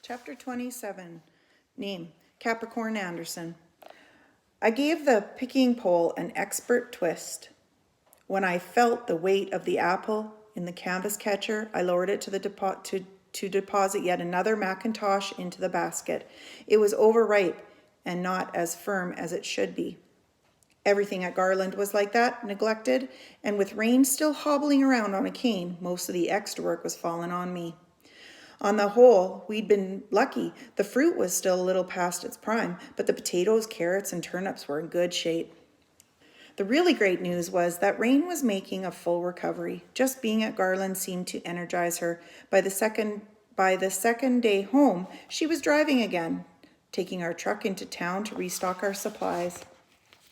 Chapter 27. Name, Capricorn Anderson. I gave the picking pole an expert twist. When I felt the weight of the apple in the canvas catcher, I lowered it to deposit yet another Macintosh into the basket. It was overripe and not as firm as it should be. Everything at Garland was like that, neglected, and with Rain still hobbling around on a cane, most of the extra work was falling on me. On the whole, we'd been lucky. The fruit was still a little past its prime, but the potatoes, carrots, and turnips were in good shape. The really great news was that Rain was making a full recovery. Just being at Garland seemed to energize her. By the second day home, she was driving again, taking our truck into town to restock our supplies.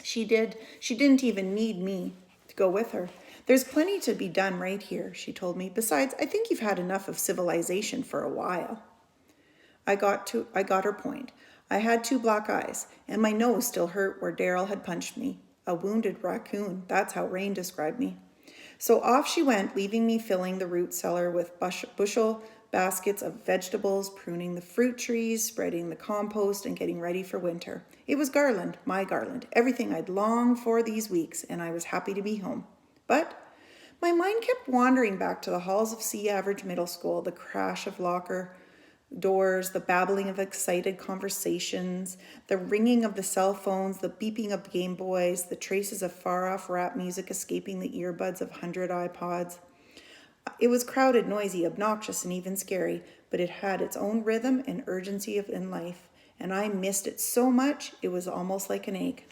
She didn't even need me to go with her. There's plenty to be done right here, she told me. Besides, I think you've had enough of civilization for a while. I got her point. I had 2 black eyes, and my nose still hurt where Daryl had punched me. A wounded raccoon, that's how Rain described me. So off she went, leaving me filling the root cellar with bushel baskets of vegetables, pruning the fruit trees, spreading the compost, and getting ready for winter. It was Garland, my Garland, everything I'd longed for these weeks, and I was happy to be home. But my mind kept wandering back to the halls of C Average Middle School, the crash of locker doors, the babbling of excited conversations, the ringing of the cell phones, the beeping of Game Boys, the traces of far-off rap music escaping the earbuds of 100 iPods. It was crowded, noisy, obnoxious, and even scary, but it had its own rhythm and urgency in life, and I missed it so much it was almost like an ache.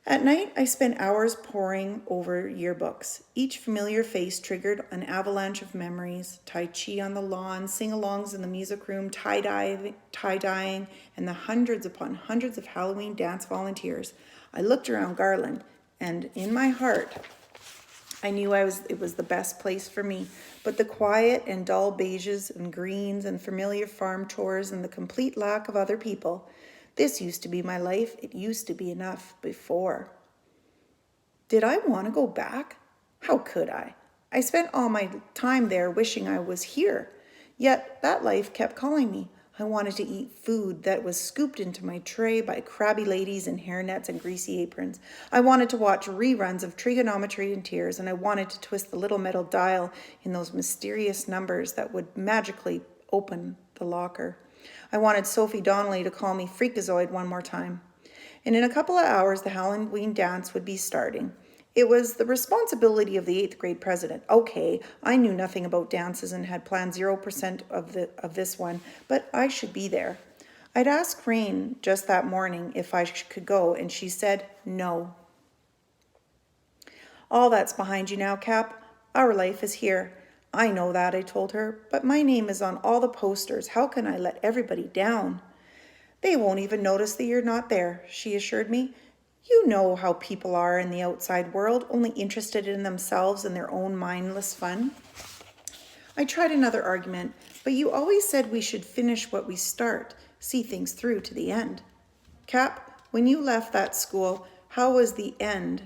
At night, I spent hours poring over yearbooks. Each familiar face triggered an avalanche of memories. Tai Chi on the lawn, sing-alongs in the music room, tie-dyeing, and the hundreds upon hundreds of Halloween dance volunteers. I looked around Garland, and in my heart, I knew it was the best place for me. But the quiet and dull beiges and greens and familiar farm chores and the complete lack of other people, this used to be my life. It used to be enough before. Did I want to go back? How could I? I spent all my time there wishing I was here. Yet that life kept calling me. I wanted to eat food that was scooped into my tray by crabby ladies in hairnets and greasy aprons. I wanted to watch reruns of Trigonometry and Tears, and I wanted to twist the little metal dial in those mysterious numbers that would magically open the locker. I wanted Sophie Donnelly to call me Freakazoid one more time. And in a couple of hours, the Halloween dance would be starting. It was the responsibility of the 8th grade president. Okay, I knew nothing about dances and had planned 0% of this one, but I should be there. I'd asked Rain just that morning if I could go, and she said no. All that's behind you now, Cap. Our life is here. I know that, I told her, but my name is on all the posters. How can I let everybody down? They won't even notice that you're not there, she assured me. You know how people are in the outside world, only interested in themselves and their own mindless fun. I tried another argument, but you always said we should finish what we start, see things through to the end. Cap, when you left that school, how was the end?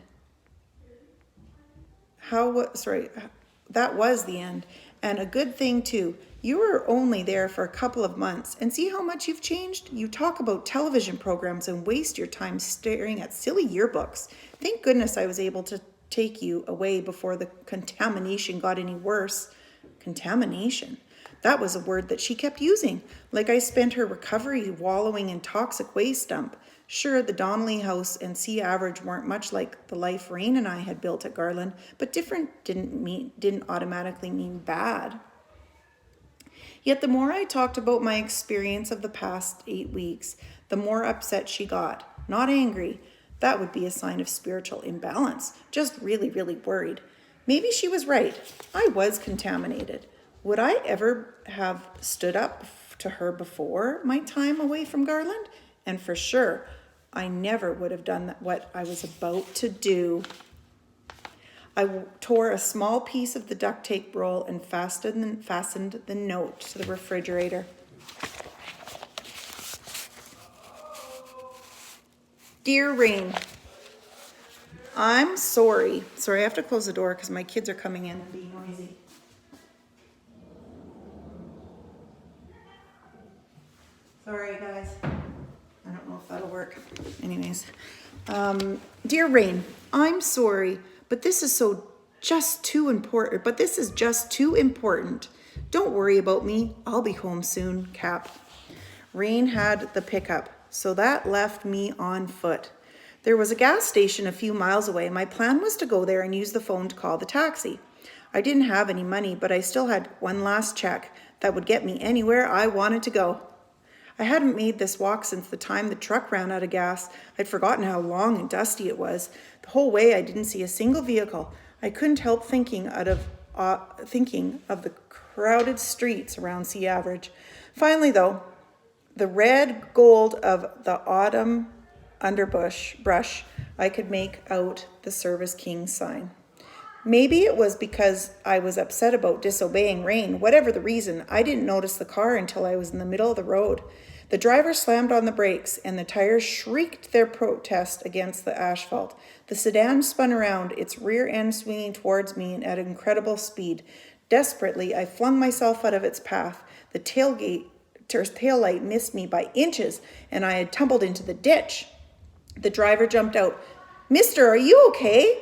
That was the end, and a good thing too. You were only there for a couple of months, and see how much you've changed? You talk about television programs and waste your time staring at silly yearbooks. Thank goodness I was able to take you away before the contamination got any worse. Contamination? That was a word that she kept using, like I spent her recovery wallowing in toxic waste dump. Sure, the Donnelly house and C Average weren't much like the life Rain and I had built at Garland, but different didn't automatically mean bad. Yet the more I talked about my experience of the past 8 weeks, the more upset she got. Not angry. That would be a sign of spiritual imbalance. Just really, really worried. Maybe she was right. I was contaminated. Would I ever have stood up to her before my time away from Garland? And for sure, I never would have done what I was about to do. I tore a small piece of the duct tape roll and fastened the note to the refrigerator. Dear Rain, I'm sorry. Sorry, I have to close the door because my kids are coming in and being noisy. Sorry, guys. I don't know if that'll work. Anyways. Dear Rain, I'm sorry, but this is just too important. Don't worry about me. I'll be home soon, Cap. Rain had the pickup, so that left me on foot. There was a gas station a few miles away. My plan was to go there and use the phone to call the taxi. I didn't have any money, but I still had one last check that would get me anywhere I wanted to go. I hadn't made this walk since the time the truck ran out of gas. I'd forgotten how long and dusty it was. The whole way I didn't see a single vehicle. I couldn't help thinking of the crowded streets around Sea Average. Finally, though, the red gold of the autumn brush, I could make out the Service King sign. Maybe it was because I was upset about disobeying Rain. Whatever the reason, I didn't notice the car until I was in the middle of the road. The driver slammed on the brakes and the tires shrieked their protest against the asphalt. The sedan spun around, its rear end swinging towards me at incredible speed. Desperately, I flung myself out of its path. The taillight missed me by inches and I had tumbled into the ditch. The driver jumped out. "Mister, are you okay?"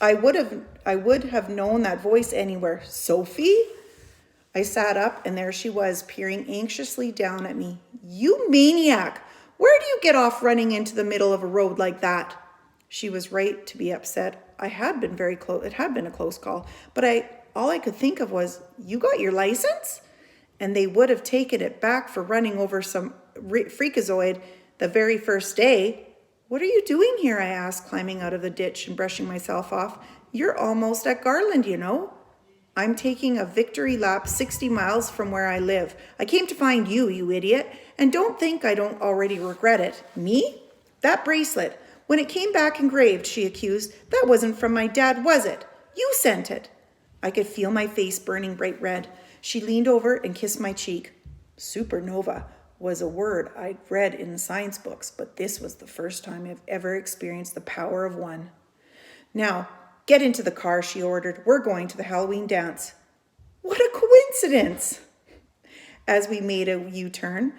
I would have known that voice anywhere. "Sophie?" I sat up and there she was, peering anxiously down at me. "You maniac! Where do you get off running into the middle of a road like that?" She was right to be upset. It had been a close call, but all I could think of was, "You got your license?" And they would have taken it back for running over some freakazoid the very first day. "What are you doing here?" I asked, climbing out of the ditch and brushing myself off. "You're almost at Garland, you know." "I'm taking a victory lap 60 miles from where I live. I came to find you, you idiot. And don't think I don't already regret it." "Me?" "That bracelet. When it came back engraved," she accused, "that wasn't from my dad, was it? You sent it." I could feel my face burning bright red. She leaned over and kissed my cheek. Supernova was a word I'd read in the science books, but this was the first time I've ever experienced the power of one. "Now, get into the car," she ordered. "We're going to the Halloween dance." What a coincidence! As we made a U-turn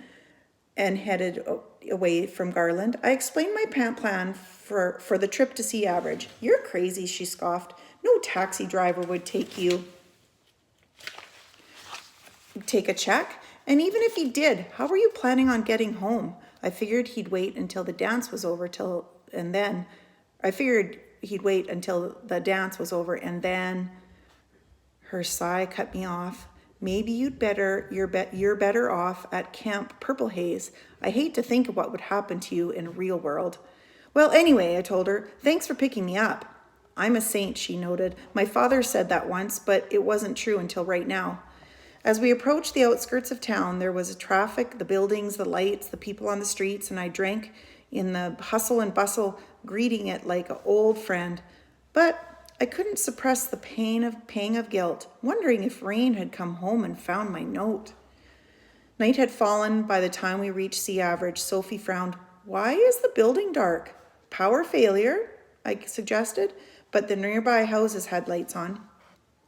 and headed away from Garland, I explained my plan for the trip to Sea Average. "You're crazy," she scoffed. "No taxi driver would take a check. And even if he did, how were you planning on getting home?" I figured he'd wait until the dance was over and then her sigh cut me off. "Maybe you're better off at Camp Purple Haze. I hate to think of what would happen to you in a real world." "Well, anyway," I told her, "thanks for picking me up." "I'm a saint," she noted. "My father said that once, but it wasn't true until right now." As we approached the outskirts of town, there was traffic, the buildings, the lights, the people on the streets, and I drank in the hustle and bustle, greeting it like an old friend. But I couldn't suppress the pang of guilt, wondering if Rain had come home and found my note. Night had fallen by the time we reached Sea Average. Sophie frowned. "Why is the building dark?" "Power failure," I suggested, but the nearby houses had lights on.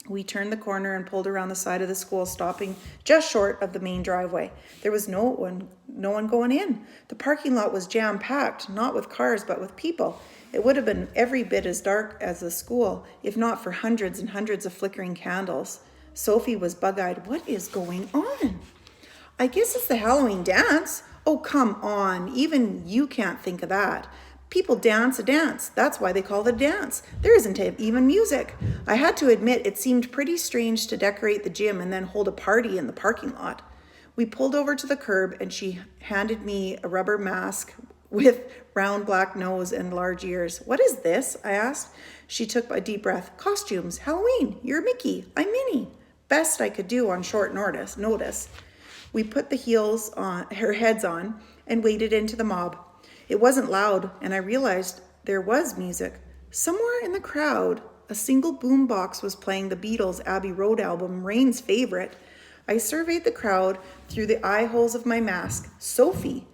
We turned the corner and pulled around the side of the school, stopping just short of the main driveway. There was no one going in. The parking lot was jam-packed, not with cars, but with people. It would have been every bit as dark as the school, if not for hundreds and hundreds of flickering candles. Sophie was bug-eyed. "What is going on?" "I guess it's the Halloween dance." "Oh, come on. Even you can't think of that. People dance a dance. That's why they call it a dance. There isn't even music." I had to admit it seemed pretty strange to decorate the gym and then hold a party in the parking lot. We pulled over to the curb and she handed me a rubber mask with round black nose and large ears. "What is this?" I asked. She took a deep breath. "Costumes. Halloween. You're Mickey. I'm Minnie." Best I could do on short notice. We put her heads on and waded into the mob. It wasn't loud, and I realized there was music. Somewhere in the crowd, a single boombox was playing the Beatles' Abbey Road album, Rain's favorite. I surveyed the crowd through the eye holes of my mask. "Sophie,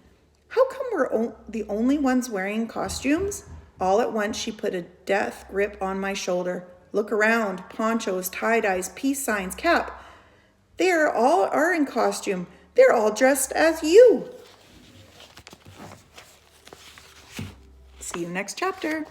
how come we're the only ones wearing costumes?" All at once, she put a death grip on my shoulder. "Look around. Ponchos, tie-dyes, peace signs, Cap. They all are in costume. They're all dressed as you." See you next chapter.